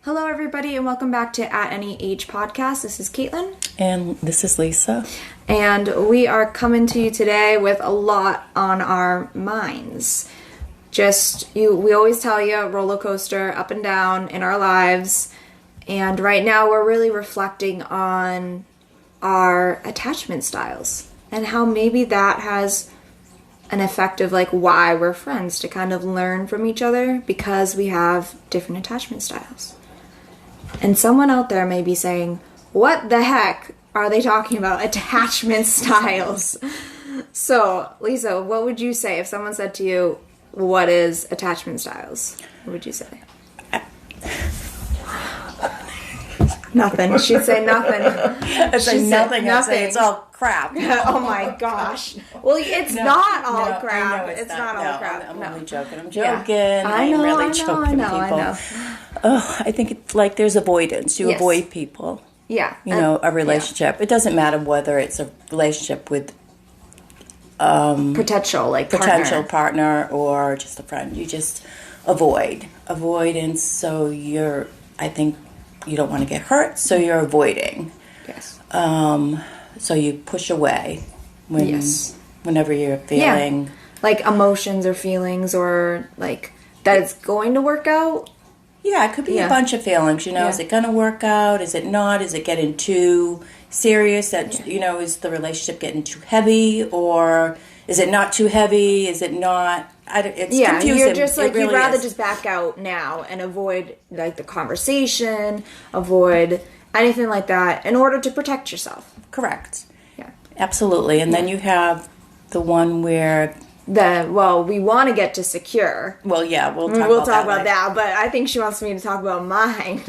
Hello, everybody, and welcome back to At Any Age Podcast. This is Kaitlyn. And this is Lisa. And we are coming to you today with a lot on our minds. We always tell you, roller coaster, up and down in our lives. And right now we're really reflecting on our attachment styles and how maybe that has an effect of why we're friends, to kind of learn from each other because we have different attachment styles. And someone out there may be saying, what the heck are they talking about? Attachment styles. So, Lisa, what would you say if someone said to you, what is attachment styles? What would you say? Nothing. She'd say nothing. I'd say nothing. I'd say it's all crap. Oh my gosh. Well, it's not all crap. It's not all crap. I'm only joking. I'm joking. Yeah. I'm really joking, people. I know. Oh, I think it's like there's avoidance. You avoid people. Yeah. A relationship. Yeah. It doesn't matter whether it's a relationship with potential partner or just a friend. You just avoid. Avoidance. So I think you don't want to get hurt, so you're avoiding. Yes. So you push away whenever you're feeling emotions or feelings or that it's going to work out. Yeah, it could be a bunch of feelings, Is it going to work out? Is it not? Is it getting too serious? Is the relationship getting too heavy? Or is it not too heavy? Is it not? It's confusing. You're just you'd rather just back out now and avoid the conversation, avoid anything like that in order to protect yourself. Correct. Yeah. Absolutely. And then you have the one where we want to get to secure. Well, yeah, we'll talk about that, but I think she wants me to talk about mine.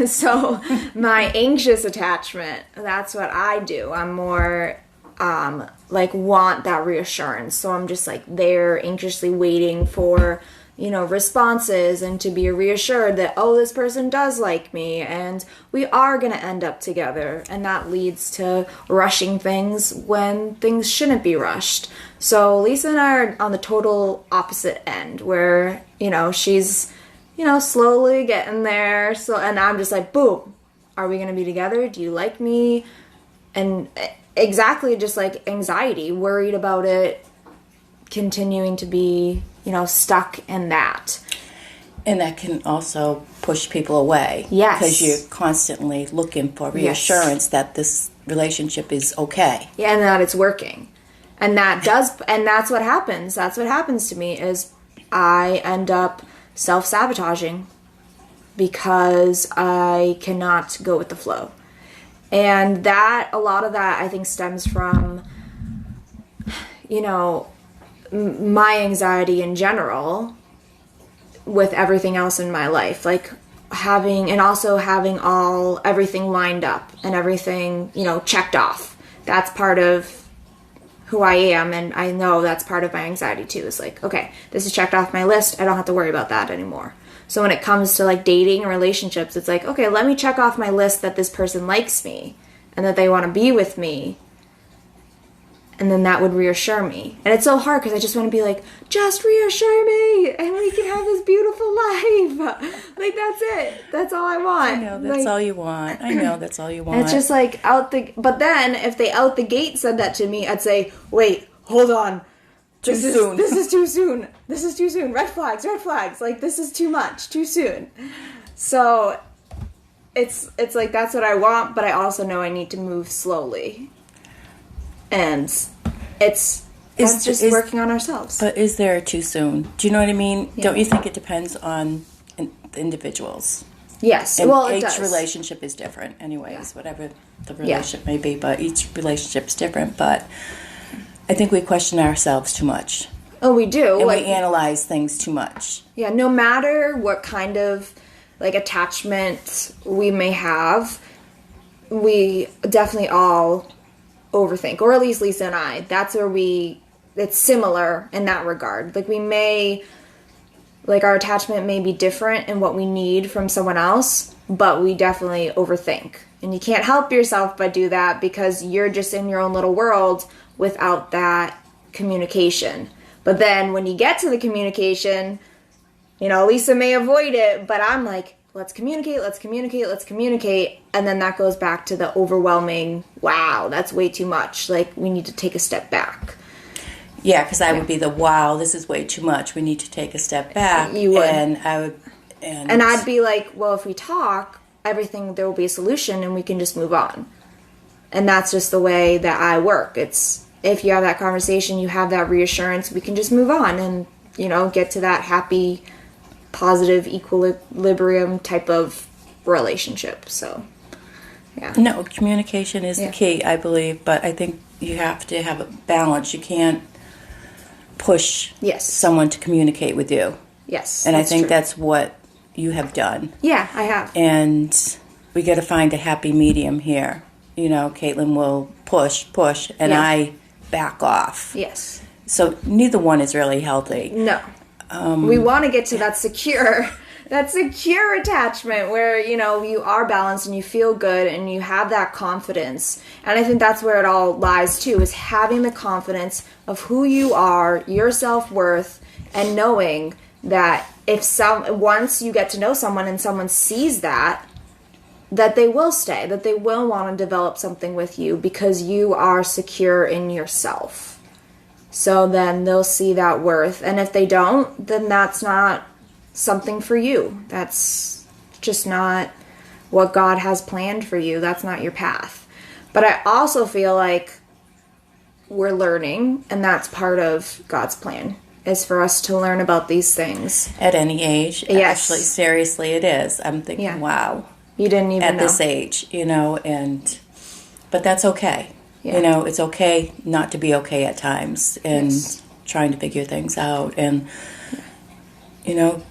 So, my anxious attachment, that's what I do. I'm more want that reassurance. So I'm just there anxiously waiting for, responses and to be reassured that, this person does like me and we are going to end up together. And that leads to rushing things when things shouldn't be rushed. So Lisa and I are on the total opposite end where, she's, slowly getting there. So, and I'm just boom, are we going to be together? Do you like me? And exactly just anxiety, worried about it, continuing to be, stuck in that. And that can also push people away. Yes. Because you're constantly looking for reassurance that this relationship is okay. Yeah, and that it's working. And that's what happens. That's what happens to me is I end up self-sabotaging because I cannot go with the flow. And a lot of that I think stems from, my anxiety in general with everything else in my life. Having everything lined up and everything, checked off. That's part of who I am, and I know that's part of my anxiety too. Is okay, this is checked off my list. I don't have to worry about that anymore. So when it comes to dating and relationships, it's okay, let me check off my list that this person likes me and that they want to be with me. And then that would reassure me. And it's so hard because I just want to be just reassure me and we can have this beautiful life. That's it. That's all I want. I know, that's all you want. I know, that's all you want. And it's just but then if they out the gate said that to me, I'd say, wait, hold on. This is too soon. This is too soon. Red flags. This is too much. Too soon. So it's that's what I want, but I also know I need to move slowly. And it's working on ourselves. But is there too soon? Do you know what I mean? Yeah. Don't you think it depends on the individuals? Yes. And each does. Relationship is different anyways, whatever the relationship may be, but each relationship is different. But I think we question ourselves too much. Oh, we do. And we analyze things too much. Yeah, no matter what kind of attachment we may have, we definitely all overthink, or at least Lisa and I. That's where it's similar in that regard. We may, our attachment may be different in what we need from someone else, but we definitely overthink. And you can't help yourself but do that because you're just in your own little world without that communication. But then when you get to the communication, Lisa may avoid it, but I'm let's communicate, let's communicate, let's communicate. And then that goes back to the overwhelming, wow, that's way too much. Like, we need to take a step back. Yeah, because I would be the, wow, this is way too much. We need to take a step back. You would. And I would... And I'd be like, well, if we talk, there will be a solution and we can just move on. And that's just the way that I work. It's, if you have that conversation, you have that reassurance, we can just move on and, get to that happy, positive equilibrium type of relationship. So, yeah. No, communication is the key, I believe, but I think you have to have a balance. You can't push someone to communicate with you. Yes. And I think that's what you have done. Yeah, I have. And we got to find a happy medium here. Kaitlyn will push, and I back off. Yes. So neither one is really healthy. No. We want to get to that secure attachment where, you are balanced and you feel good and you have that confidence. And I think that's where it all lies too, is having the confidence of who you are, your self-worth, and knowing that once you get to know someone and someone sees that they will stay, that they will want to develop something with you because you are secure in yourself. So then they'll see that worth. And if they don't, then that's not something for you. That's just not what God has planned for you. That's not your path. But I also feel like we're learning, and that's part of God's plan, is for us to learn about these things. At any age. Yes. Actually, seriously, it is. I'm thinking, wow. You didn't even know. At this age, but that's okay. Yeah. It's okay not to be okay at times and trying to figure things out. And,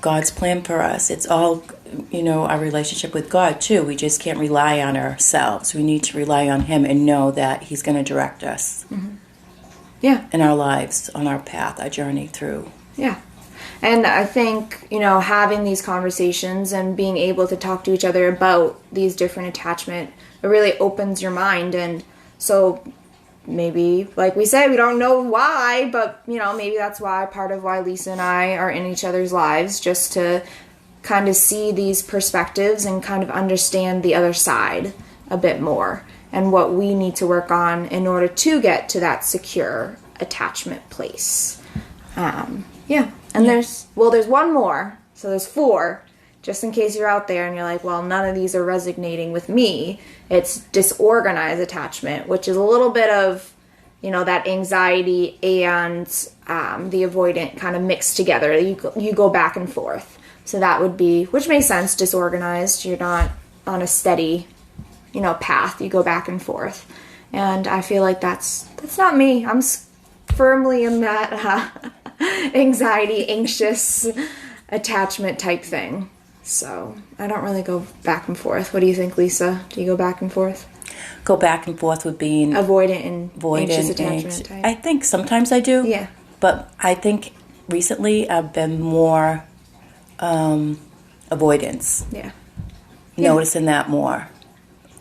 God's plan for us. It's all, our relationship with God, too. We just can't rely on ourselves. We need to rely on Him and know that He's going to direct us. Mm-hmm. Yeah. In our lives, on our path, our journey through. Yeah. And I think, having these conversations and being able to talk to each other about these different attachment, it really opens your mind. And so maybe, like we say, we don't know why, but, maybe that's part of why Lisa and I are in each other's lives, just to kind of see these perspectives and kind of understand the other side a bit more and what we need to work on in order to get to that secure attachment place. Yeah. And there's one more. So there's 4, just in case you're out there and you're like, well, none of these are resonating with me. It's disorganized attachment, which is a little bit of, that anxiety and the avoidant kind of mixed together. You go back and forth. So that would be, which makes sense, disorganized. You're not on a steady, path. You go back and forth. And I feel like that's not me. I'm firmly in that anxiety, anxious attachment type thing. So I don't really go back and forth. What do you think, Lisa? Do you go back and forth? Go back and forth with being avoidant and anxious attachment type? I think sometimes I do. Yeah. But I think recently I've been more avoidance. Yeah. Noticing that more.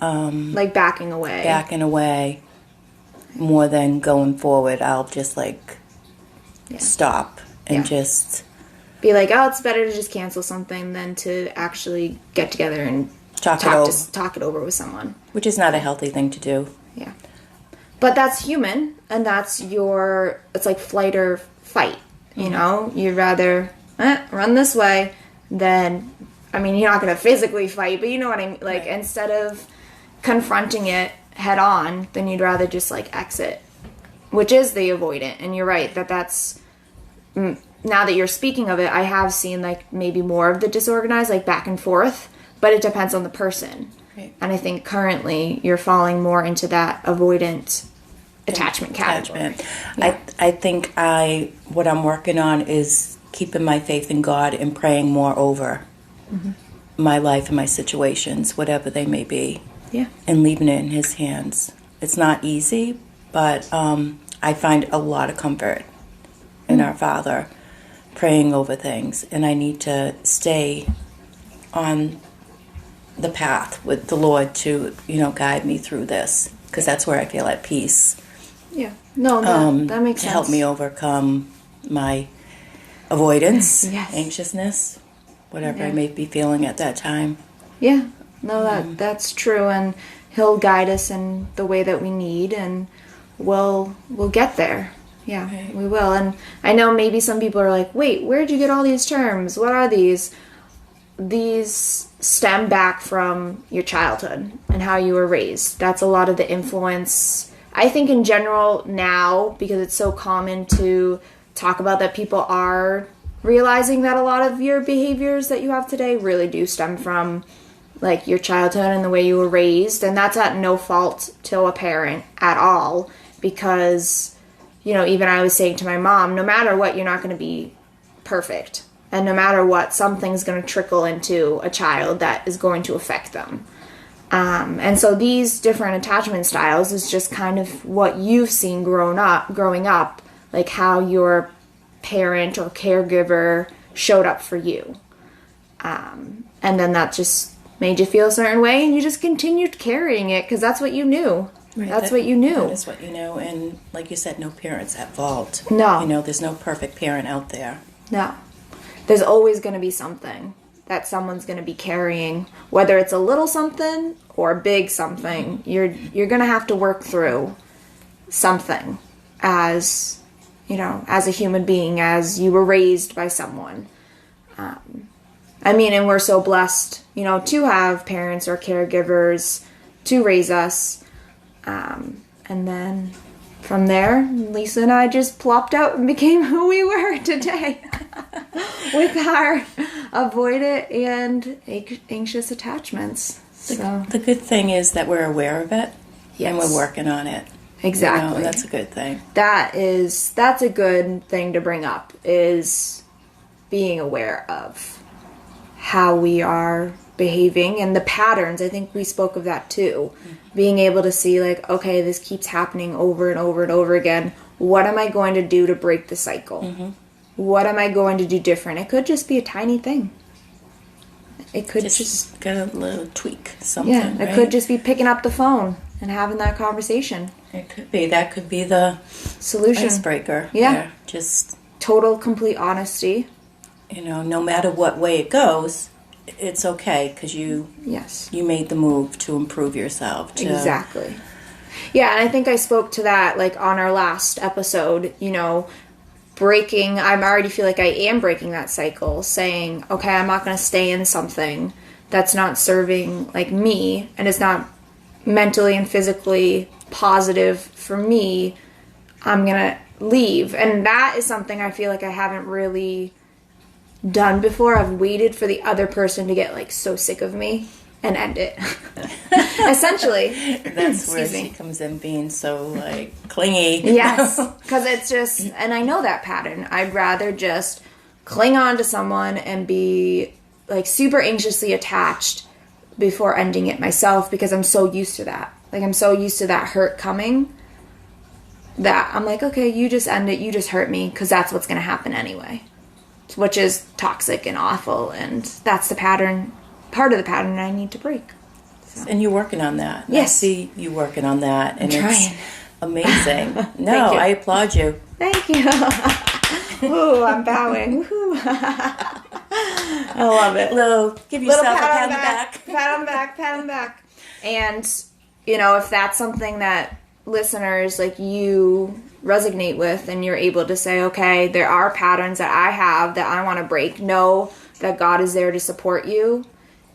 Like backing away. Backing away more than going forward. I'll just stop and just be like, oh, it's better to just cancel something than to actually get together and talk it over with someone. Which is not a healthy thing to do. Yeah. But that's human, and that's it's like flight or fight, You'd rather run this way than, you're not going to physically fight, but you know what I mean? Like, instead of confronting it head on, then you'd rather just, exit, which is the avoidant. And you're right, that's... Now that you're speaking of it, I have seen maybe more of the disorganized, back and forth, but it depends on the person. Right. And I think currently you're falling more into that avoidant attachment category. Yeah. I think what I'm working on is keeping my faith in God and praying more over my life and my situations, whatever they may be. Yeah. And leaving it in His hands. It's not easy, but I find a lot of comfort in our Father, praying over things, and I need to stay on the path with the Lord to, guide me through this, because that's where I feel at peace. Yeah. No, that makes sense. To help me overcome my avoidance, yes. anxiousness. whatever I may be feeling at that time. Yeah, no, that's true, and he'll guide us in the way that we need, and we'll get there. Yeah, right. We will. And I know maybe some people are like, wait, where'd you get all these terms? What are these? These stem back from your childhood and how you were raised. That's a lot of the influence. I think in general now, because it's so common to talk about that, people are realizing that a lot of your behaviors that you have today really do stem from like your childhood and the way you were raised. And that's at no fault to a parent at all, because, you know, even I was saying to my mom, no matter what, you're not going to be perfect. And no matter what, something's going to trickle into a child that is going to affect them. And so these different attachment styles is just kind of what you've seen growing up, like how your parent or caregiver showed up for you. And then that just made you feel a certain way, and you just continued carrying it because that's what you knew. Right, that's what you knew. That is what you know. And like you said, no parent's at fault. No. You know, there's no perfect parent out there. No. There's always going to be something that someone's going to be carrying, whether it's a little something or a big something. You're going to have to work through something as, you know, as a human being, as you were raised by someone. I mean, and we're so blessed, you know, to have parents or caregivers to raise us. And then from there, Lisa and I just plopped out and became who we were today with our avoidant and anxious attachments. So the good thing is that we're aware of it, yes, and we're working on it. Exactly. You know, that's a good thing. That's a good thing to bring up, is being aware of how we are behaving and the patterns. I think we spoke of that too. Mm-hmm. Being able to see like, okay, this keeps happening over and over and over again. What am I going to do to break the cycle? Mm-hmm. What am I going to do different? It could just be a tiny thing. It could just get a little tweak, something. Yeah, it right? could just be picking up the phone and having that conversation. It could be. That could be the solution. Icebreaker. Yeah. Just total, complete honesty. You know, no matter what way it goes, it's okay because you made the move to improve yourself. Exactly. Yeah, and I think I spoke to that like on our last episode, you know, I already feel like I am breaking that cycle, saying, okay, I'm not going to stay in something that's not serving like me and is not mentally and physically positive for me. I'm going to leave. And that is something I feel like I haven't really done before. I've waited for the other person to get like so sick of me and end it. Essentially. That's where she comes in being so like clingy. Yes, because it's just, and I know that pattern. I'd rather just cling on to someone and be like super anxiously attached before ending it myself, because I'm so used to that. Like I'm so used to that hurt coming that I'm like, okay, you just end it, you just hurt me, because that's what's going to happen anyway. Which is toxic and awful, and that's the pattern, part of the pattern I need to break. So. And you're working on that. Yes. I see you working on that, and it's amazing. No, I applaud you. Thank you. Ooh, I'm bowing. I love it. Give yourself a pat on the back. Pat on the back, pat on the back. And, you know, if that's something that listeners like you resonate with, and you're able to say, okay, there are patterns that I have that I want to break, know that God is there to support you.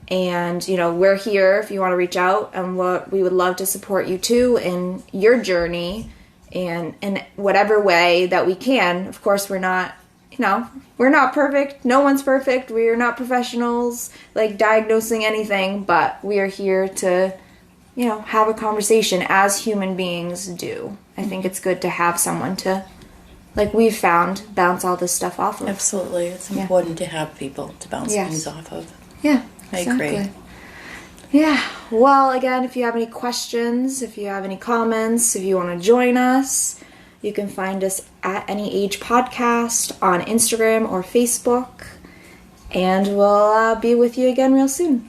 And, you know, we're here if you want to reach out, and we would love to support you too in your journey, and in whatever way that we can. Of course, we're not perfect. No one's perfect. We are not professionals like diagnosing anything, but we are here to, you know, have a conversation as human beings do. I think it's good to have someone to, like we've found, bounce all this stuff off of. Absolutely. It's important to have people to bounce things off of. Yeah, exactly. I agree. Yeah. Well, again, if you have any questions, if you have any comments, if you want to join us, you can find us at Any Age Podcast on Instagram or Facebook. And we'll be with you again real soon.